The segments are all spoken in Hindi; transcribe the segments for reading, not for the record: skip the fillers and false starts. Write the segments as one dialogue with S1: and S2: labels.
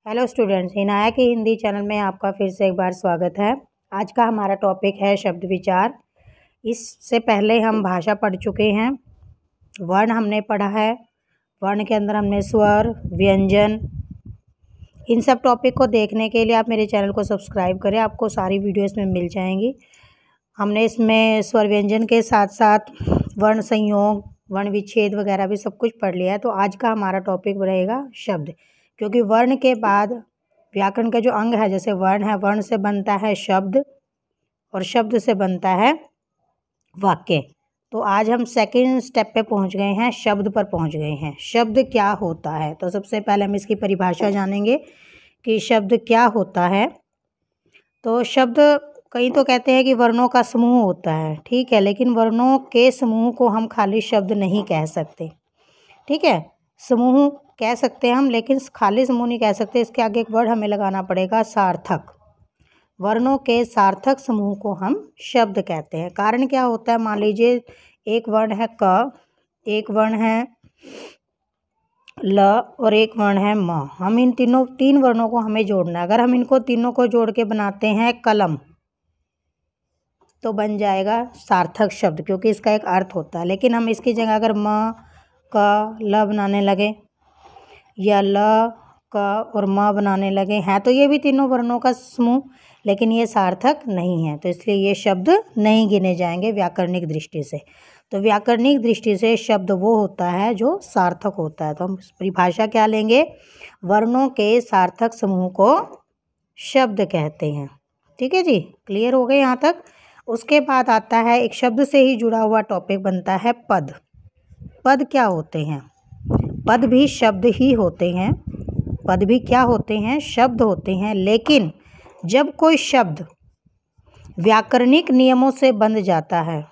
S1: हेलो स्टूडेंट्स, हिनाया की हिंदी चैनल में आपका फिर से एक बार स्वागत है। आज का हमारा टॉपिक है शब्द विचार। इससे पहले हम भाषा पढ़ चुके हैं, वर्ण हमने पढ़ा है, वर्ण के अंदर हमने स्वर, व्यंजन, इन सब टॉपिक को देखने के लिए आप मेरे चैनल को सब्सक्राइब करें, आपको सारी वीडियो इसमें मिल जाएंगी। हमने इसमें स्वर व्यंजन के साथ साथ वर्ण संयोग, वर्ण विच्छेद वगैरह भी सब कुछ पढ़ लिया है। तो आज का हमारा टॉपिक रहेगा शब्द, क्योंकि वर्ण के बाद व्याकरण का जो अंग है, जैसे वर्ण है, वर्ण से बनता है शब्द और शब्द से बनता है वाक्य। तो आज हम सेकंड स्टेप पे पहुंच गए हैं, शब्द पर पहुंच गए हैं। शब्द क्या होता है, तो सबसे पहले हम इसकी परिभाषा जानेंगे कि शब्द क्या होता है। तो शब्द, कई तो कहते हैं कि वर्णों का समूह होता है, ठीक है, लेकिन वर्णों के समूह को हम खाली शब्द नहीं कह सकते, ठीक है। समूह कह सकते हैं हम, लेकिन खाली समूह नहीं कह सकते, इसके आगे एक वर्ड हमें लगाना पड़ेगा, सार्थक। वर्णों के सार्थक समूह को हम शब्द कहते हैं। कारण क्या होता है, मान लीजिए एक वर्ण है क, एक वर्ण है ल और एक वर्ण है म। हम इन तीन वर्णों को हमें जोड़ना है। अगर हम इनको तीनों को जोड़ के बनाते हैं कलम, तो बन जाएगा सार्थक शब्द, क्योंकि इसका एक अर्थ होता है। लेकिन हम इसकी जगह अगर म क ल बनाने लगे या ल क और म बनाने लगे हैं, तो ये भी तीनों वर्णों का समूह, लेकिन ये सार्थक नहीं है, तो इसलिए ये शब्द नहीं गिने जाएंगे व्याकरणिक दृष्टि से। तो व्याकरणिक दृष्टि से शब्द वो होता है जो सार्थक होता है। तो हम परिभाषा क्या लेंगे, वर्णों के सार्थक समूह को शब्द कहते हैं, ठीक है जी। क्लियर हो गए यहाँ तक। उसके बाद आता है एक शब्द से ही जुड़ा हुआ टॉपिक बनता है पद। पद क्या होते हैं, पद भी शब्द ही होते हैं। पद भी क्या होते हैं, शब्द होते हैं। लेकिन जब कोई शब्द व्याकरणिक नियमों से बंध जाता है,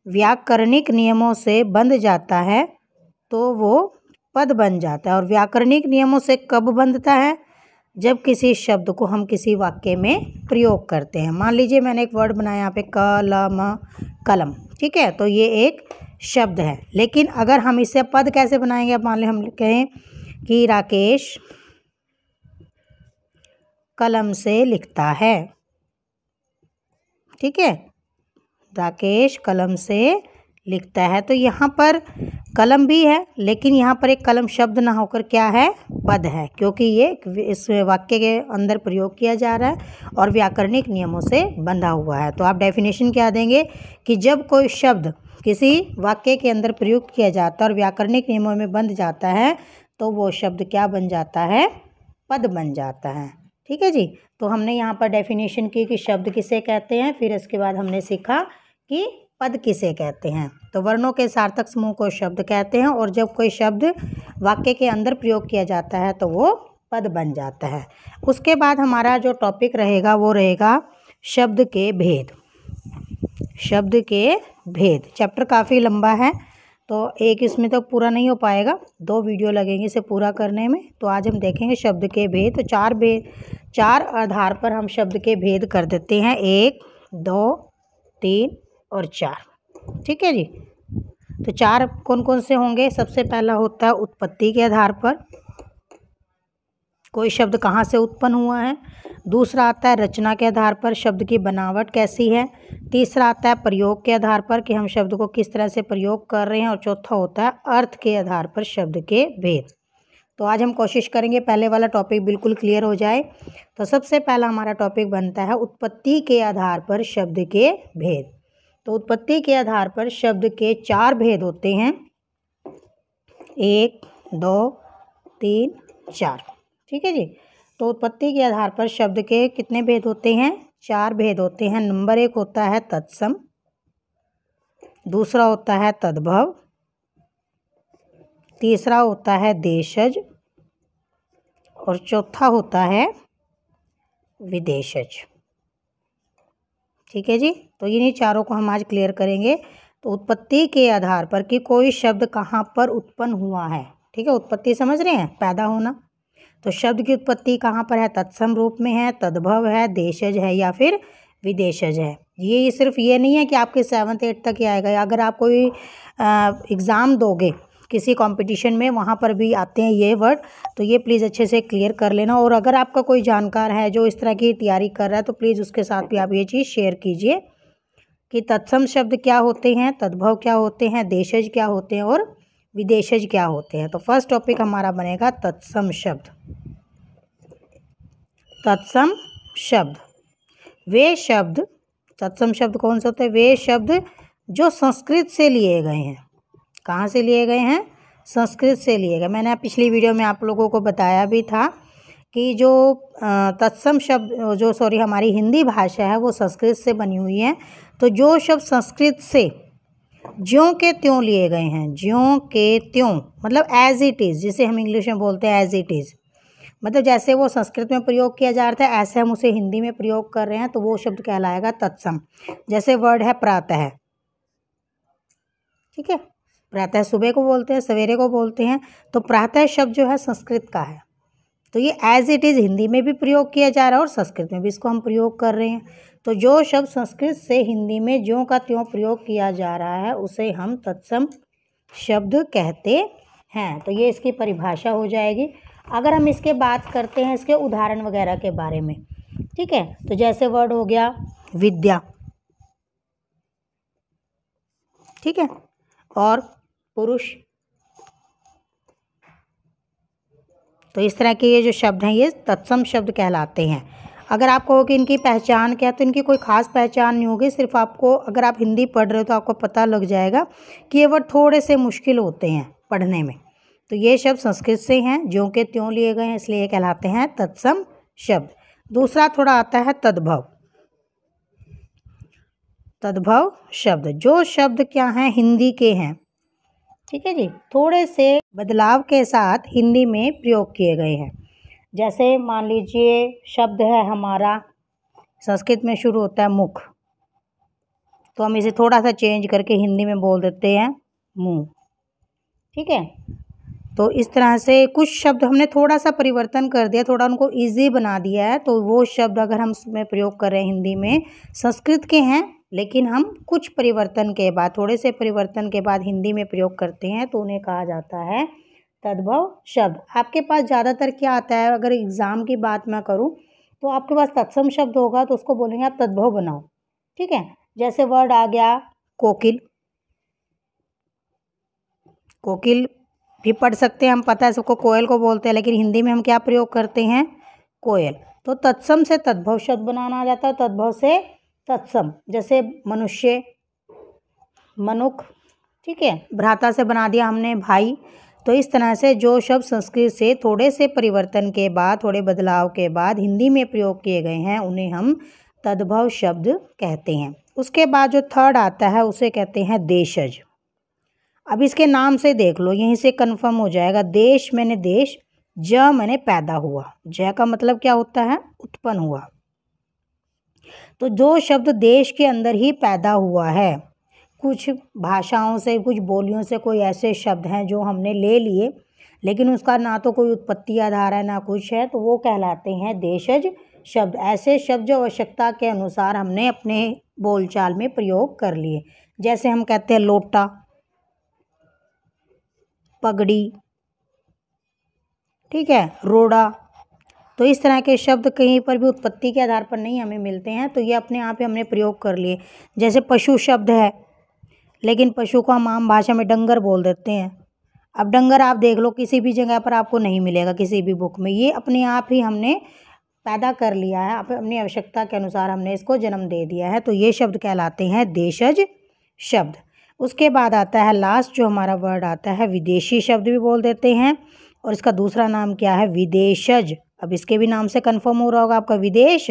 S1: व्याकरणिक नियमों से बंध जाता है, तो वो पद बन जाता है। और व्याकरणिक नियमों से कब बंधता है, जब किसी शब्द को हम किसी वाक्य में प्रयोग करते हैं। मान लीजिए मैंने एक वर्ड बनाया यहाँ पे क ल म कलम, ठीक है, तो ये एक शब्द है। लेकिन अगर हम इसे पद कैसे बनाएंगे, अब मान लीजिए हम कहें कि राकेश कलम से लिखता है, ठीक है, राकेश कलम से लिखता है, तो यहाँ पर कलम भी है, लेकिन यहाँ पर एक कलम शब्द ना होकर क्या है, पद है, क्योंकि ये इस वाक्य के अंदर प्रयोग किया जा रहा है और व्याकरणिक नियमों से बंधा हुआ है। तो आप डेफिनेशन क्या देंगे कि जब कोई शब्द किसी वाक्य के अंदर प्रयोग किया जाता है और व्याकरणिक नियमों में बंध जाता है, तो वो शब्द क्या बन जाता है, पद बन जाता है, ठीक है जी। तो हमने यहाँ पर डेफिनेशन की कि शब्द किसे कहते हैं, फिर इसके बाद हमने सीखा कि पद किसे कहते हैं। तो वर्णों के सार्थक समूह को शब्द कहते हैं, और जब कोई शब्द वाक्य के अंदर प्रयोग किया जाता है तो वो पद बन जाता है। उसके बाद हमारा जो टॉपिक रहेगा वो रहेगा शब्द के भेद। शब्द के भेद चैप्टर काफ़ी लंबा है, तो एक इसमें तो पूरा नहीं हो पाएगा, 2 वीडियो लगेंगे इसे पूरा करने में। तो आज हम देखेंगे शब्द के भेद। तो चार आधार पर हम शब्द के भेद कर देते हैं, 1, 2, 3 और 4, ठीक है जी। तो 4 कौन कौन से होंगे, सबसे पहला होता है उत्पत्ति के आधार पर, कोई शब्द कहाँ से उत्पन्न हुआ है। दूसरा आता है रचना के आधार पर, शब्द की बनावट कैसी है। तीसरा आता है प्रयोग के आधार पर कि हम शब्द को किस तरह से प्रयोग कर रहे हैं। और चौथा होता है अर्थ के आधार पर शब्द के भेद। तो आज हम कोशिश करेंगे पहले वाला टॉपिक बिल्कुल क्लियर हो जाए। तो सबसे पहला हमारा टॉपिक बनता है उत्पत्ति के आधार पर शब्द के भेद। तो उत्पत्ति के आधार पर शब्द के 4 भेद होते हैं, 1, 2, 3, 4, ठीक है जी। तो उत्पत्ति के आधार पर शब्द के कितने भेद होते हैं, 4 भेद होते हैं। नंबर 1 होता है तत्सम, दूसरा होता है तद्भव, तीसरा होता है देशज और चौथा होता है विदेशज, ठीक है जी। तो इन्हीं चारों को हम आज क्लियर करेंगे। तो उत्पत्ति के आधार पर कि कोई शब्द कहाँ पर उत्पन्न हुआ है, ठीक है, उत्पत्ति समझ रहे हैं, पैदा होना। तो शब्द की उत्पत्ति कहाँ पर है, तत्सम रूप में है, तद्भव है, देशज है या फिर विदेशज है। ये सिर्फ ये नहीं है कि आपके 7th 8th तक ही आएगा। अगर आप कोई एग्ज़ाम दोगे किसी कंपटीशन में, वहाँ पर भी आते हैं ये वर्ड, तो ये प्लीज़ अच्छे से क्लियर कर लेना। और अगर आपका कोई जानकार है जो इस तरह की तैयारी कर रहा है तो प्लीज़ उसके साथ भी आप ये चीज़ शेयर कीजिए कि तत्सम शब्द क्या होते हैं, तद्भव क्या होते हैं, देशज क्या होते हैं और विदेशज क्या होते हैं। तो फर्स्ट टॉपिक हमारा बनेगा तत्सम शब्द। तत्सम शब्द, वे शब्द, तत्सम शब्द कौन से होते हैं? वे शब्द जो संस्कृत से लिए गए हैं। कहाँ से लिए गए हैं? संस्कृत से लिए गए। मैंने पिछली वीडियो में आप लोगों को बताया भी था कि जो तत्सम शब्द हमारी हिंदी भाषा है वो संस्कृत से बनी हुई है। तो जो शब्द संस्कृत से ज्यों के त्यों लिए गए हैं, ज्यों के त्यों मतलब एज इट इज़, जिसे हम इंग्लिश में बोलते हैं एज इट इज़, मतलब जैसे वो संस्कृत में प्रयोग किया जा रहा था ऐसे हम उसे हिंदी में प्रयोग कर रहे हैं, तो वो शब्द कहलाएगा तत्सम। जैसे वर्ड है प्रातः, ठीक है, प्रातः सुबह को बोलते हैं, सवेरे को बोलते हैं, तो प्रातः शब्द जो है संस्कृत का है, तो ये एज इट इज़ हिंदी में भी प्रयोग किया जा रहा है और संस्कृत में भी इसको हम प्रयोग कर रहे हैं। तो जो शब्द संस्कृत से हिंदी में ज्यों का त्यों प्रयोग किया जा रहा है उसे हम तत्सम शब्द कहते हैं। तो ये इसकी परिभाषा हो जाएगी। अगर हम इसके बात करते हैं इसके उदाहरण वगैरह के बारे में, ठीक है, तो जैसे वर्ड हो गया विद्या, ठीक है, और पुरुष, तो इस तरह के ये जो शब्द हैं ये तत्सम शब्द कहलाते हैं। अगर आप कहो कि इनकी पहचान क्या है, तो इनकी कोई ख़ास पहचान नहीं होगी, सिर्फ आपको अगर आप हिंदी पढ़ रहे हो तो आपको पता लग जाएगा कि ये वर्ड थोड़े से मुश्किल होते हैं पढ़ने में। तो ये शब्द संस्कृत से हैं, ज्यों के त्यों लिए गए हैं, इसलिए ये कहलाते हैं तत्सम शब्द। दूसरा थोड़ा आता है तद्भव। तद्भव शब्द, जो शब्द क्या हैं? हिंदी के हैं, ठीक है जी, थोड़े से बदलाव के साथ हिंदी में प्रयोग किए गए हैं। जैसे मान लीजिए शब्द है हमारा, संस्कृत में शुरू होता है मुख, तो हम इसे थोड़ा सा चेंज करके हिंदी में बोल देते हैं मुंह, ठीक है। तो इस तरह से कुछ शब्द हमने थोड़ा सा परिवर्तन कर दिया, थोड़ा उनको इजी बना दिया है, तो वो शब्द अगर हम इसमें प्रयोग कर रहे हैं हिंदी में, संस्कृत के हैं लेकिन हम कुछ परिवर्तन के बाद, थोड़े से परिवर्तन के बाद हिंदी में प्रयोग करते हैं, तो उन्हें कहा जाता है तद्भव शब्द। आपके पास ज़्यादातर क्या आता है, अगर एग्ज़ाम की बात मैं करूं तो आपके पास तत्सम शब्द होगा तो उसको बोलेंगे आप तद्भव बनाओ, ठीक है। जैसे वर्ड आ गया कोकिल, कोकिल भी पढ़ सकते हैं हम, पता है सबको कोयल को बोलते हैं, लेकिन हिंदी में हम क्या प्रयोग करते हैं? कोयल। तो तत्सम से तद्भव शब्द बनाना आ जाता है, तद्भव से तत्सम। जैसे मनुष्य, मनुख, ठीक है, भ्राता से बना दिया हमने भाई। तो इस तरह से जो शब्द संस्कृत से थोड़े से परिवर्तन के बाद, थोड़े बदलाव के बाद हिंदी में प्रयोग किए गए हैं उन्हें हम तद्भव शब्द कहते हैं। उसके बाद जो थर्ड आता है उसे कहते हैं देशज। अब इसके नाम से देख लो, यहीं से कंफर्म हो जाएगा। देश मैंने देश, ज मैंने पैदा हुआ, ज का मतलब क्या होता है? उत्पन्न हुआ। तो जो शब्द देश के अंदर ही पैदा हुआ है, कुछ भाषाओं से, कुछ बोलियों से कोई ऐसे शब्द हैं जो हमने ले लिए लेकिन उसका ना तो कोई उत्पत्ति आधार है ना कुछ है, तो वो कहलाते हैं देशज शब्द। ऐसे शब्द जो आवश्यकता के अनुसार हमने अपने बोलचाल में प्रयोग कर लिए। जैसे हम कहते हैं लोटा, पगड़ी, ठीक है, रोड़ा। तो इस तरह के शब्द कहीं पर भी उत्पत्ति के आधार पर नहीं हमें मिलते हैं, तो ये अपने आप ही हमने प्रयोग कर लिए। जैसे पशु शब्द है, लेकिन पशु को हम आम भाषा में डंगर बोल देते हैं। अब डंगर आप देख लो किसी भी जगह पर आपको नहीं मिलेगा, किसी भी बुक में। ये अपने आप ही हमने पैदा कर लिया है, अपनी आवश्यकता के अनुसार हमने इसको जन्म दे दिया है। तो ये शब्द कहलाते हैं देशज शब्द। उसके बाद आता है लास्ट जो हमारा वर्ड आता है, विदेशी शब्द भी बोल देते हैं, और इसका दूसरा नाम क्या है? विदेशज। अब इसके भी नाम से कंफर्म हो रहा होगा आपका, विदेश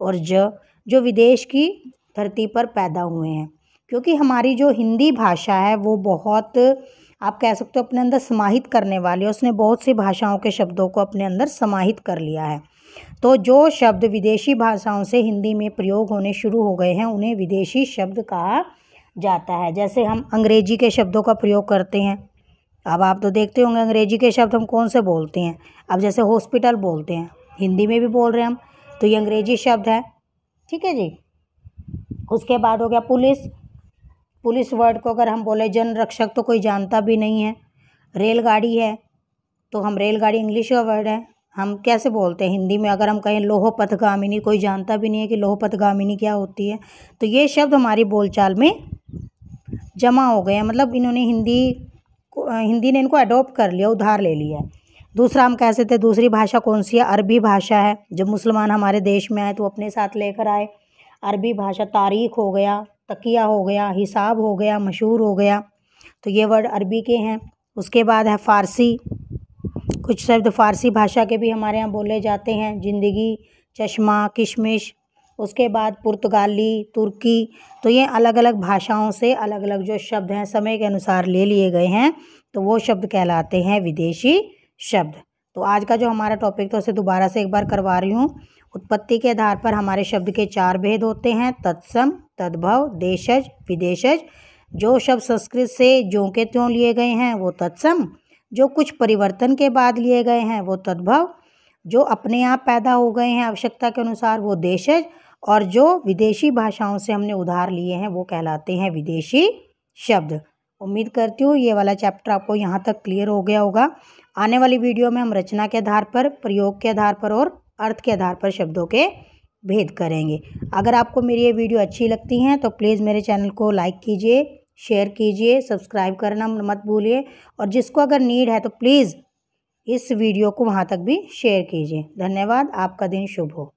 S1: और जो विदेश की धरती पर पैदा हुए हैं। क्योंकि हमारी जो हिंदी भाषा है वो बहुत, आप कह सकते हो, अपने अंदर समाहित करने वाली है। उसने बहुत सी भाषाओं के शब्दों को अपने अंदर समाहित कर लिया है। तो जो शब्द विदेशी भाषाओं से हिंदी में प्रयोग होने शुरू हो गए हैं उन्हें विदेशी शब्द कहा जाता है। जैसे हम अंग्रेजी के शब्दों का प्रयोग करते हैं, अब आप तो देखते होंगे अंग्रेजी के शब्द हम कौन से बोलते हैं। अब जैसे हॉस्पिटल बोलते हैं, हिंदी में भी बोल रहे हैं हम, तो ये अंग्रेजी शब्द है, ठीक है जी। उसके बाद हो गया पुलिस। पुलिस वर्ड को अगर हम बोले जन रक्षक, तो कोई जानता भी नहीं है। रेलगाड़ी है तो हम रेलगाड़ी इंग्लिश का वर्ड है, हम कैसे बोलते हैं हिंदी में? अगर हम कहें लोह पथगामिनी, कोई जानता भी नहीं है कि लोह पथगामिनी क्या होती है। तो ये शब्द हमारी बोलचाल में जमा हो गए हैं, मतलब इन्होंने हिंदी ने इनको अडॉप्ट कर लिया, उधार ले लिया है। दूसरा हम कह सकते हैं दूसरी भाषा कौन सी है? अरबी भाषा है। जब मुसलमान हमारे देश में आए तो अपने साथ लेकर आए अरबी भाषा। तारीख हो गया, तकिया हो गया, हिसाब हो गया, मशहूर हो गया, तो ये वर्ड अरबी के हैं। उसके बाद है फ़ारसी, कुछ शब्द फ़ारसी भाषा के भी हमारे यहाँ बोले जाते हैं, ज़िंदगी, चश्मा, किशमिश। उसके बाद पुर्तगाली, तुर्की, तो ये अलग अलग भाषाओं से अलग अलग जो शब्द हैं समय के अनुसार ले लिए गए हैं, तो वो शब्द कहलाते हैं विदेशी शब्द। तो आज का जो हमारा टॉपिक था उसे दोबारा से एक बार करवा रही हूँ। उत्पत्ति के आधार पर हमारे शब्द के 4 भेद होते हैं: तत्सम, तद्भव, देशज, विदेशज। जो शब्द संस्कृत से ज्यों के त्यों लिए गए हैं वो तत्सम, जो कुछ परिवर्तन के बाद लिए गए हैं वो तद्भव, जो अपने आप पैदा हो गए हैं आवश्यकता के अनुसार वो देशज, और जो विदेशी भाषाओं से हमने उधार लिए हैं वो कहलाते हैं विदेशी शब्द। उम्मीद करती हूँ ये वाला चैप्टर आपको यहाँ तक क्लियर हो गया होगा। आने वाली वीडियो में हम रचना के आधार पर, प्रयोग के आधार पर और अर्थ के आधार पर शब्दों के भेद करेंगे। अगर आपको मेरी ये वीडियो अच्छी लगती हैं तो प्लीज़ मेरे चैनल को लाइक कीजिए, शेयर कीजिए, सब्सक्राइब करना मत भूलिए, और जिसको अगर नीड है तो प्लीज़ इस वीडियो को वहाँ तक भी शेयर कीजिए। धन्यवाद। आपका दिन शुभ हो।